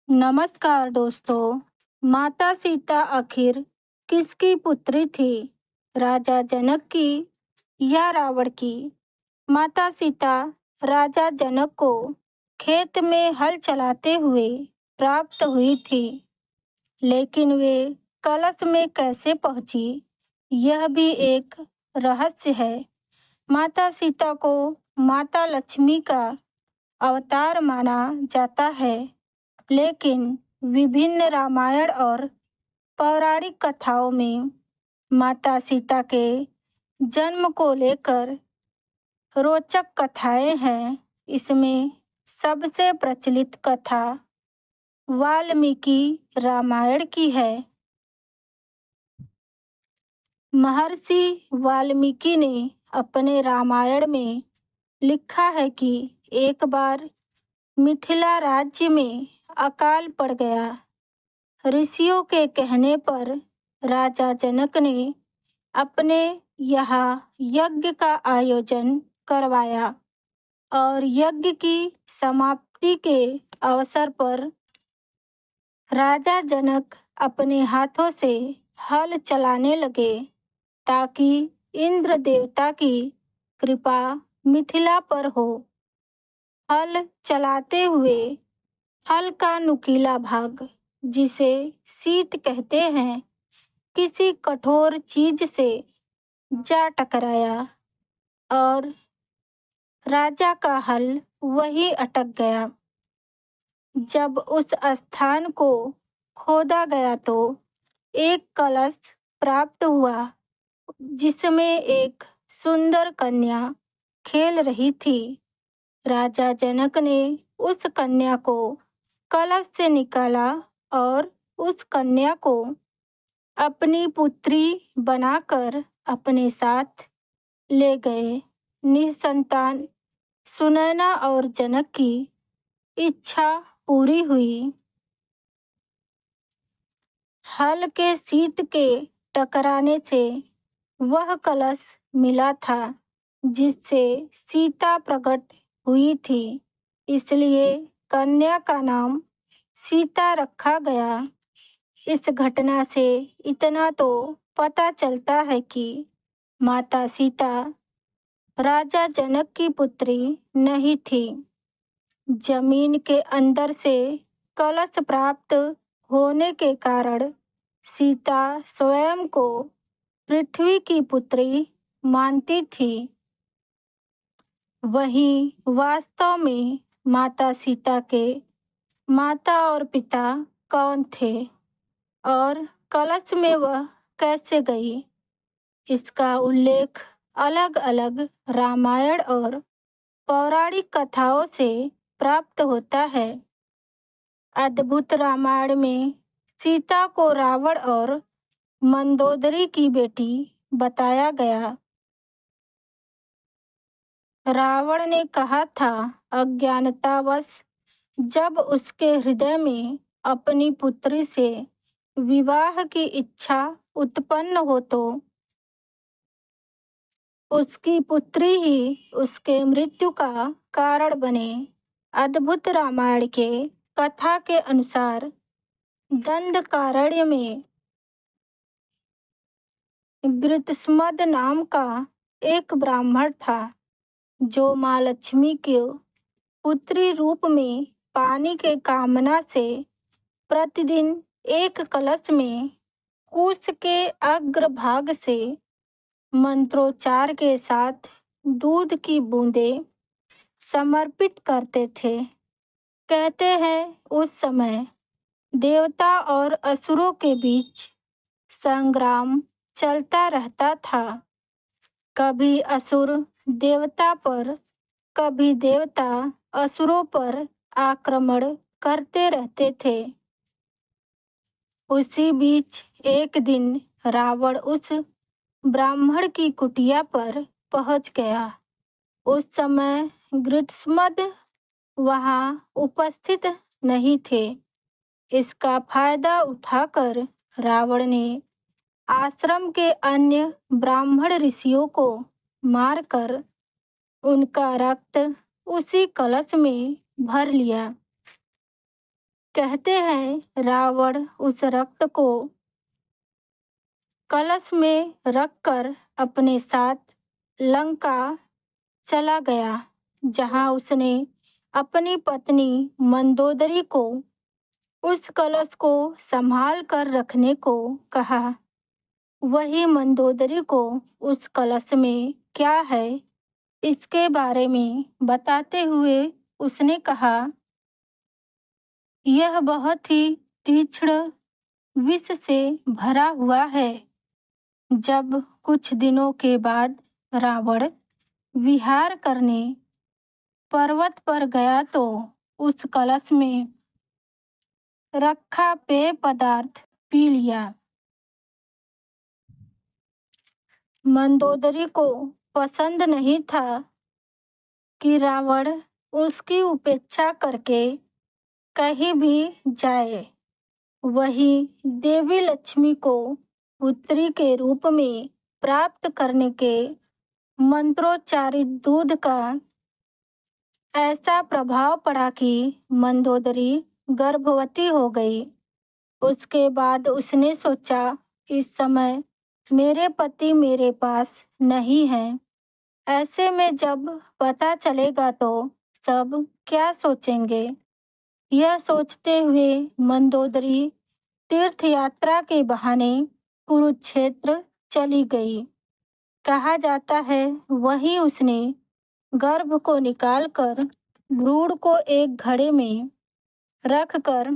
नमस्कार दोस्तों। माता सीता आखिर किसकी पुत्री थी? राजा जनक की या रावण की? माता सीता राजा जनक को खेत में हल चलाते हुए प्राप्त हुई थी, लेकिन वे कलश में कैसे पहुंची, यह भी एक रहस्य है। माता सीता को माता लक्ष्मी का अवतार माना जाता है, लेकिन विभिन्न रामायण और पौराणिक कथाओं में माता सीता के जन्म को लेकर रोचक कथाएं हैं। इसमें सबसे प्रचलित कथा वाल्मीकि रामायण की है। महर्षि वाल्मीकि ने अपने रामायण में लिखा है कि एक बार मिथिला राज्य में अकाल पड़ गया। ऋषियों के कहने पर राजा जनक ने अपने यहाँ यज्ञ का आयोजन करवाया और यज्ञ की समाप्ति के अवसर पर राजा जनक अपने हाथों से हल चलाने लगे ताकि इंद्र देवता की कृपा मिथिला पर हो। हल चलाते हुए हल का नुकीला भाग, जिसे शीत कहते हैं, किसी कठोर चीज से जा टकराया और राजा का हल वहीं अटक गया। जब उस स्थान को खोदा गया तो एक कलश प्राप्त हुआ, जिसमें एक सुंदर कन्या खेल रही थी। राजा जनक ने उस कन्या को कलश से निकाला और उस कन्या को अपनी पुत्री बनाकर अपने साथ ले गए। निसंतान सुनैना और जनक की इच्छा पूरी हुई। हल के शीत के टकराने से वह कलश मिला था जिससे सीता प्रकट हुई थी, इसलिए कन्या का नाम सीता रखा गया। इस घटना से इतना तो पता चलता है कि माता सीता राजा जनक की पुत्री नहीं थी। जमीन के अंदर से कलश प्राप्त होने के कारण सीता स्वयं को पृथ्वी की पुत्री मानती थी। वहीं वास्तव में माता सीता के माता और पिता कौन थे और कलश में वह कैसे गई, इसका उल्लेख अलग अलग रामायण और पौराणिक कथाओं से प्राप्त होता है। अद्भुत रामायण में सीता को रावण और मंदोदरी की बेटी बताया गया। रावण ने कहा था, अज्ञानतावश जब उसके हृदय में अपनी पुत्री से विवाह की इच्छा उत्पन्न हो तो उसकी पुत्री ही उसके मृत्यु का कारण बने। अद्भुत रामायण के कथा के अनुसार दंडकारण्य में गृत्समद नाम का एक ब्राह्मण था, जो माँ लक्ष्मी के पुत्री रूप में पानी के कामना से प्रतिदिन एक कलश में कुश के अग्रभाग से मंत्रोच्चार के साथ दूध की बूंदें समर्पित करते थे। कहते हैं उस समय देवता और असुरों के बीच संग्राम चलता रहता था। कभी असुर देवता पर, कभी देवता असुरों पर आक्रमण करते रहते थे। उसी बीच एक दिन रावण उस ब्राह्मण की कुटिया पर पहुंच गया। उस समय गृत्समद वहां उपस्थित नहीं थे। इसका फायदा उठाकर रावण ने आश्रम के अन्य ब्राह्मण ऋषियों को मारकर उनका रक्त उसी कलश में भर लिया। कहते हैं रावण उस रक्त को कलश में रखकर अपने साथ लंका चला गया, जहां उसने अपनी पत्नी मंदोदरी को उस कलश को संभाल कर रखने को कहा। वही मंदोदरी को उस कलश में क्या है इसके बारे में बताते हुए उसने कहा, यह बहुत ही तीक्ष्ण विष से भरा हुआ है। जब कुछ दिनों के बाद रावण विहार करने पर्वत पर गया तो उस कलश में रखा पेय पदार्थ पी लिया। मंदोदरी को पसंद नहीं था कि रावण उसकी उपेक्षा करके कहीं भी जाए। वही देवी लक्ष्मी को पुत्री के रूप में प्राप्त करने के मंत्रोच्चारित दूध का ऐसा प्रभाव पड़ा कि मंदोदरी गर्भवती हो गई। उसके बाद उसने सोचा, इस समय मेरे पति मेरे पास नहीं हैं। ऐसे में जब पता चलेगा तो सब क्या सोचेंगे। यह सोचते हुए मंदोदरी तीर्थ यात्रा के बहाने कुरुक्षेत्र चली गई। कहा जाता है वहीं उसने गर्भ को निकालकर भ्रूण को एक घड़े में रखकर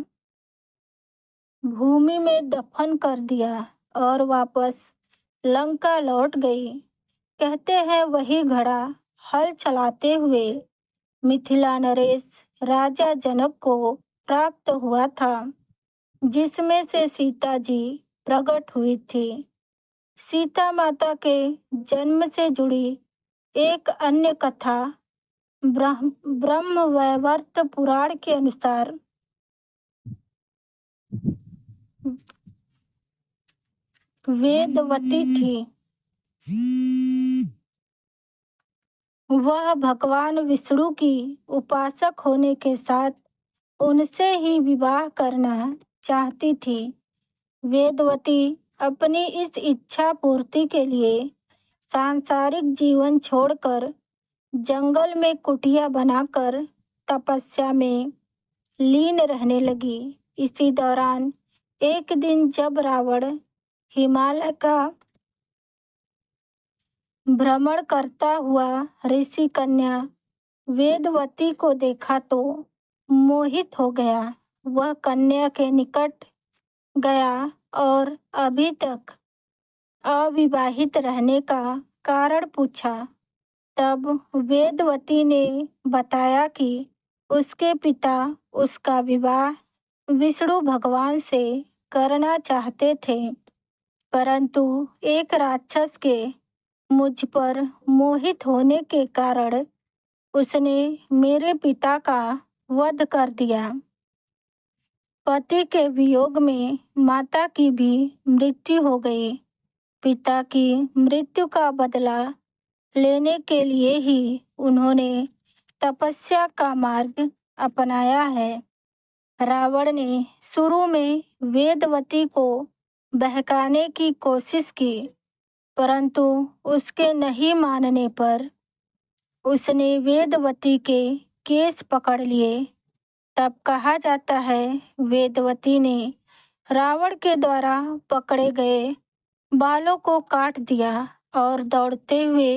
भूमि में दफन कर दिया और वापस लंका लौट गई। कहते हैं वही घड़ा हल चलाते हुए मिथिला नरेश राजा जनक को प्राप्त हुआ था, जिसमें से सीता जी प्रकट हुई थी। सीता माता के जन्म से जुड़ी एक अन्य कथा ब्रह्मवैवर्त पुराण के अनुसार वेदवती थी। वह भगवान विष्णु की उपासक होने के साथ उनसे ही विवाह करना चाहती थी। वेदवती अपनी इस इच्छा पूर्ति के लिए सांसारिक जीवन छोड़कर जंगल में कुटिया बनाकर तपस्या में लीन रहने लगी। इसी दौरान एक दिन जब रावण हिमालय का भ्रमण करता हुआ ऋषि कन्या वेदवती को देखा तो मोहित हो गया। वह कन्या के निकट गया और अभी तक अविवाहित रहने का कारण पूछा। तब वेदवती ने बताया कि उसके पिता उसका विवाह विष्णु भगवान से करना चाहते थे, परंतु एक राक्षस के मुझ पर मोहित होने के कारण उसने मेरे पिता का वध कर दिया। पति के वियोग में माता की भी मृत्यु हो गई। पिता की मृत्यु का बदला लेने के लिए ही उन्होंने तपस्या का मार्ग अपनाया है। रावण ने शुरू में वेदवती को बहकाने की कोशिश की, परंतु उसके नहीं मानने पर उसने वेदवती के केस पकड़ लिए। तब कहा जाता है वेदवती ने रावण के द्वारा पकड़े गए बालों को काट दिया और दौड़ते हुए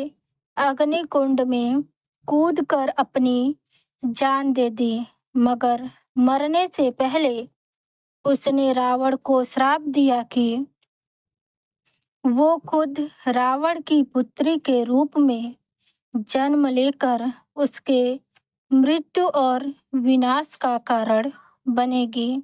अग्निकुंड में कूदकर अपनी जान दे दी। मगर मरने से पहले उसने रावण को श्राप दिया कि वो खुद रावण की पुत्री के रूप में जन्म लेकर उसके मृत्यु और विनाश का कारण बनेगी।